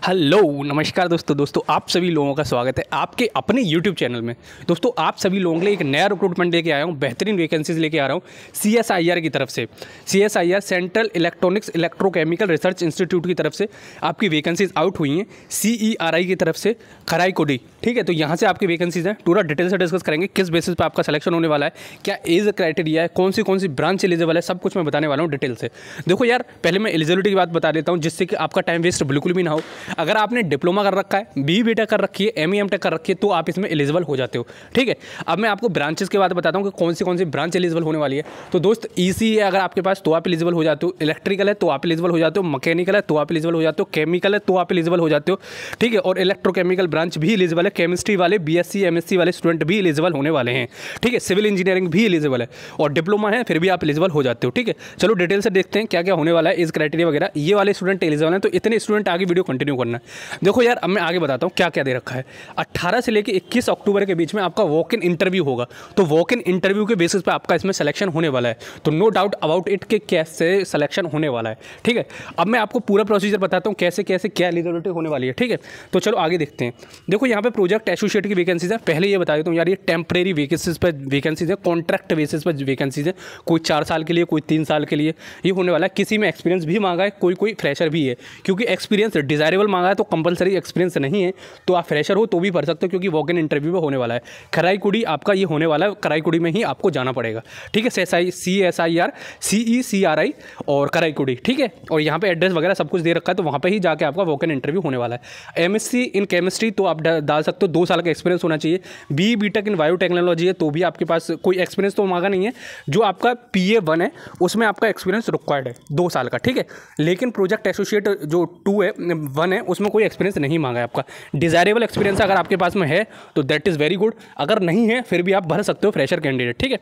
Hello नमस्कार दोस्तों आप सभी लोगों का स्वागत है आपके अपने यूट्यूब चैनल में। दोस्तों आप सभी लोगों के लिए एक नया रिक्रूटमेंट लेके आया हूँ, बेहतरीन वैकेंसीज लेके आ रहा हूँ CSIR की तरफ से। CSIR central electronics electrochemical research institute की तरफ से आपकी वैकेंसीज आउट हुई हैं, CERI की तरफ से खराईकोडी। ठीक है, तो यहाँ से आपकी वैकेंसीज हैं, पूरा डिटेल से डिस्कस करेंगे किस बेसिस पर आपका सिलेक्शन होने वाला है, क्या एज क्राइटेरिया है, कौन सी ब्रांच एलिजिबल है, सब कुछ मैं बताने वाला हूँ डिटेल से। देखो यार, पहले मैं एलिजिबिलिटी की बात बता देता हूँ जिससे कि आपका टाइम वेस्ट बिल्कुल भी ना हो। अगर आपने डिप्लोमा कर रखा है, BE-BTech कर रखी है, ME MTech कर रखी है, तो आप इसमें एलिजिबल हो जाते हो। ठीक है, अब मैं आपको ब्रांचेस के बाद बताता हूँ कि कौन सी ब्रांच एलिजिबल होने वाली है। तो दोस्त EC है अगर आपके पास तो आप एलिजिबल हो जाते हो, इलेक्ट्रिकल है तो आप एलिजिबल हो जाते हो, मैकेनिकल है तो आप एलिजिबल हो जाते हो, केमिकल है तो आप एलिजिबल हो जाते हो। ठीक है, और इलेक्ट्रोकेमिकल ब्रांच भी एलिजिबल है, केमिस्ट्री वाले BSc MSc वाले स्टूडेंट भी एलिजिबल होने वाले हैं। ठीक है, सिविल इंजीनियरिंग भी एलिजिबल है और डिप्लोमा है फिर भी आप एलिजिबल हो जाते हो। ठीक है, चलो डिटेल से देखते हैं क्या क्या होने वाला है, इस क्राइटेरिया वगैरह। ये वाले स्टूडेंट एलिजिबल हैं तो इतने स्टूडेंट आगे वीडियो कंटिन्यू करना है। देखो यार, अब मैं आगे बताता हूँ क्या क्या दे रखा है। 18 से लेकर 21 अक्टूबर के बीच में आपका वॉक इन इंटरव्यू होगा, तो वॉक इन इंटरव्यू के बेसिस पे आपका इसमें सिलेक्शन होने वाला है। तो नो डाउट अबाउट इट कि कैसे सिलेक्शन होने वाला है। ठीक है, अब मैं आपको पूरा प्रोसीजर बताता हूँ कैसे कैसे क्या एलिजिबिलिटी होने वाली है। ठीक है, तो चलो आगे देखते हैं। देखो यहाँ पे प्रोजेक्ट एसोसिएट की वैकेंसीज है। पहले ये बता देता हूँ यार, ये टेम्परेरी वैकेंसीज पर वैकेंसीज है, कॉन्ट्रैक्ट बेसिस पर वैकेंसीज है। कोई 4 साल के लिए, कोई 3 साल के लिए ये होने वाला है। किसी में एक्सपीरियंस भी मांगा है, कोई फ्रेशर भी है, क्योंकि एक्सपीरियंस डिजायरेबल मांगा है तो कंपलसरी एक्सपीरियंस नहीं है तो आप फ्रेशर हो तो भी भर सकते हो, क्योंकि वॉक इन इंटरव्यू में होने वाला है। खराईकोडी आपका ये होने वाला है, खराईकोडी में ही आपको जाना पड़ेगा। ठीक है, CSIR CECRI और खराईकोडी। ठीक है, और यहाँ पे एड्रेस वगैरह सब कुछ दे रखा है, तो वहाँ पे ही जाके आपका वॉक इन इंटरव्यू होने वाला है। MSc इन केमिस्ट्री तो आप डाल सकते हो, 2 साल का एक्सपीरियंस होना चाहिए। BE-BTech इन बायोटेक्नोलॉजी है तो भी आपके पास कोई एक्सपीरियंस तो मांगा नहीं है। जो आपका PA1 है उसमें आपका एक्सपीरियंस रिक्वायर्ड है 2 साल का। ठीक है, लेकिन प्रोजेक्ट एसोसिएट जो 1 है उसमें कोई एक्सपीरियंस नहीं मांगा है आपका। डिजायरेबल एक्सपीरियंस अगर आपके पास में है तो दैट इज़ वेरी गुड, अगर नहीं है फिर भी आप भर सकते हो फ्रेशर कैंडिडेट। ठीक है,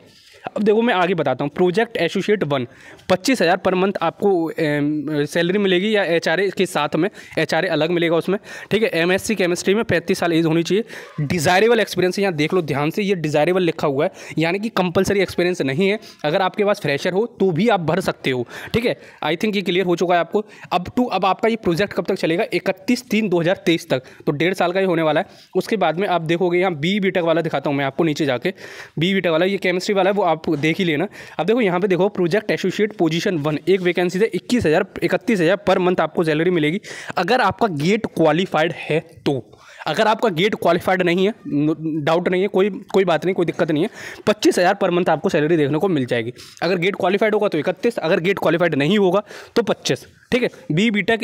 अब देखो मैं आगे बताता हूँ। प्रोजेक्ट एसोसिएट 1 25,000 पर मंथ आपको सैलरी मिलेगी, या HRA के साथ में HRA अलग मिलेगा उसमें। ठीक है, MSc केमिस्ट्री में 35 साल एज होनी चाहिए। डिज़ायरेबल एक्सपीरियंस यहाँ देख लो ध्यान से, ये डिज़ायरेबल लिखा हुआ है, यानी कि कंपलसरी एक्सपीरियंस नहीं है। अगर आपके पास फ्रेशर हो तो भी आप भर सकते हो। ठीक है, आई थिंक ये क्लियर हो चुका है आपको। अब आपका ये प्रोजेक्ट कब तक चलेगा? 31/3/2023 तक, तो 1.5 साल का ही होने वाला है। उसके बाद में आप देखोगे यहाँ BE-BTech वाला दिखाता हूँ मैं आपको, नीचे जाके BE-BTech वाला, ये केमिस्ट्री वाला है, वो आप देख ही लेना। अब देखो यहाँ पे देखो, प्रोजेक्ट एसोसिएट पोजीशन 1 एक वैकेंसी से 31,000 पर मंथ आपको सैलरी मिलेगी, अगर आपका गेट क्वालिफाइड है तो। अगर आपका गेट क्वालिफाइड नहीं है, डाउट नहीं है, कोई बात नहीं, कोई दिक्कत नहीं है, 25,000 पर मंथ आपको सैलरी देखने को मिल जाएगी। अगर गेट क्वालिफाइड होगा तो 31, अगर गेट क्वालिफाइड नहीं होगा तो 25। ठीक है, BE-BTech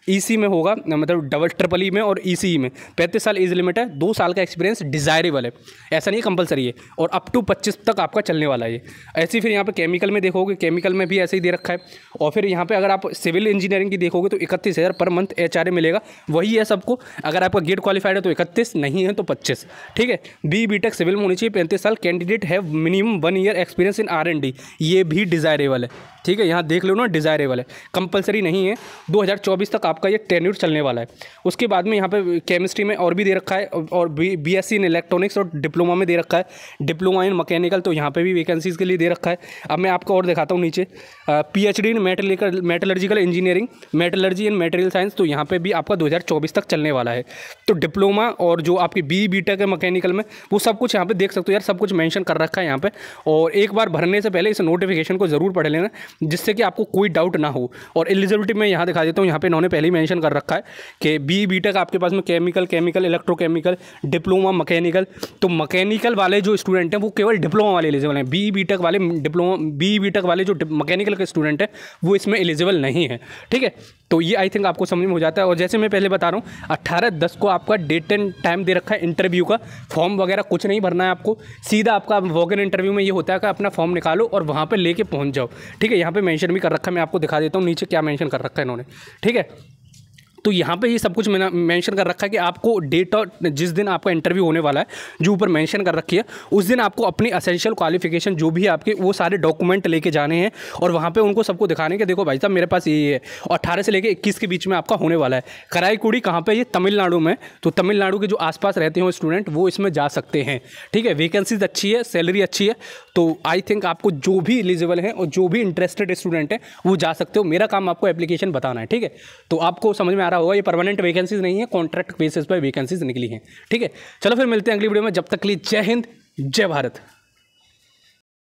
EC में होगा, मतलब ट्रिपल में और ECE में 35 साल एज लिमिट है, 2 साल का एक्सपीरियंस डिज़ायरेबल है, ऐसा नहीं कंपलसरी है, और अप टू 25 तक आपका चलने वाला है ये। ऐसे ही फिर यहाँ पे केमिकल में देखोगे, केमिकल में भी ऐसे ही दे रखा है। और फिर यहाँ पे अगर आप सिविल इंजीनियरिंग की देखोगे तो 31,000 पर मंथ HRA मिलेगा, वही है सबको। अगर आपका गेट क्वालिफाइड है तो 31, नहीं है तो 25। ठीक है, BE-BTech सिविल में होनी चाहिए, 35 साल, कैंडिडेट है minimum 1 year experience in R&D, ये भी डिज़ायरेबल है। ठीक है, यहाँ देख लो ना, डिज़ायरेबल है, कंपलसरी नहीं है। 2024 तक आपका ये टेन्योर चलने वाला है। उसके बाद में यहाँ पे केमिस्ट्री में और भी दे रखा है, और BSc इन इलेक्ट्रॉनिक्स और डिप्लोमा में दे रखा है, डिप्लोमा इन मैकेनिकल, तो यहाँ पे भी वैकेंसीज़ के लिए दे रखा है। अब मैं आपको और दिखाता हूँ नीचे, PhD इन मेटलर्जिकल इंजीनियरिंग, मेटलर्जी इन मटेरियल साइंस, तो यहाँ पे भी आपका 2024 तक चलने वाला है। तो डिप्लोमा और जो आपकी BE-BTech है मैकेनिकल में, वो सब कुछ यहाँ पे देख सकते हो यार, सब कुछ मेंशन कर रखा है यहाँ पे। और एक बार भरने से पहले इस नोटिफिकेशन को ज़रूर पढ़ लेना, जिससे कि आपको कोई डाउट ना हो। और एलिजिबिलिटी मैं यहाँ दिखा देता हूँ, यहाँ पे इन्होंने पहले ही मेंशन कर रखा है कि BE-BTech आपके पास में केमिकल इलेक्ट्रोकेमिकल, डिप्लोमा मैकेनिकल, तो मैकेनिकल वाले जो स्टूडेंट हैं वो केवल डिप्लोमा वाले एलिजिबल हैं। BE-BTech वाले BE-BTech वाले जो मैकेनिकल के स्टूडेंट हैं वो इसमें एलिजिबल नहीं है। ठीक है, तो ये आई थिंक आपको समझ में हो जाता है। और जैसे मैं पहले बता रहा हूँ, 18/10 को आपका डेट एंड टाइम दे रखा है इंटरव्यू का। फॉर्म वगैरह कुछ नहीं भरना है आपको, सीधा आपका वॉक इन इंटरव्यू में ये होता है कि अपना फॉर्म निकालो और वहाँ पे लेके पहुँच जाओ। ठीक है, यहाँ पे मेंशन भी कर रखा है, मैं आपको दिखा देता हूँ नीचे क्या मेंशन कर रखा है इन्होंने। ठीक है, तो यहाँ पे ये सब कुछ मैंने मेंशन कर रखा है कि आपको डेट और जिस दिन आपका इंटरव्यू होने वाला है, जो ऊपर मेंशन कर रखी है, उस दिन आपको अपनी एसेंशियल क्वालिफिकेशन जो भी आपके, वो सारे डॉक्यूमेंट लेके जाने हैं और वहाँ पे उनको सबको दिखाने के देखो भाई साहब मेरे पास ये है। और 18 से लेकर 21 के बीच में आपका होने वाला है। कराईकोडी कहाँ पे? ये तमिलनाडु में। तो तमिलनाडु के जो आसपास रहते हो स्टूडेंट वो इसमें जा सकते हैं। ठीक है, वैकेंसीज अच्छी है, सैलरी अच्छी है, तो आई थिंक आपको जो भी एलिजिबल है और जो भी इंटरेस्टेड स्टूडेंट है वो जा सकते हो। मेरा काम आपको एप्लीकेशन बताना है। ठीक है, तो आपको समझ में आ रहा रहा होगा, ये परमानेंट वैकेंसीज नहीं है, कॉन्ट्रैक्ट बेसिस पर वैकेंसीज निकली हैं। ठीक है, चलो फिर मिलते हैं अगली वीडियो में, जब तक के लिए जय हिंद जय भारत।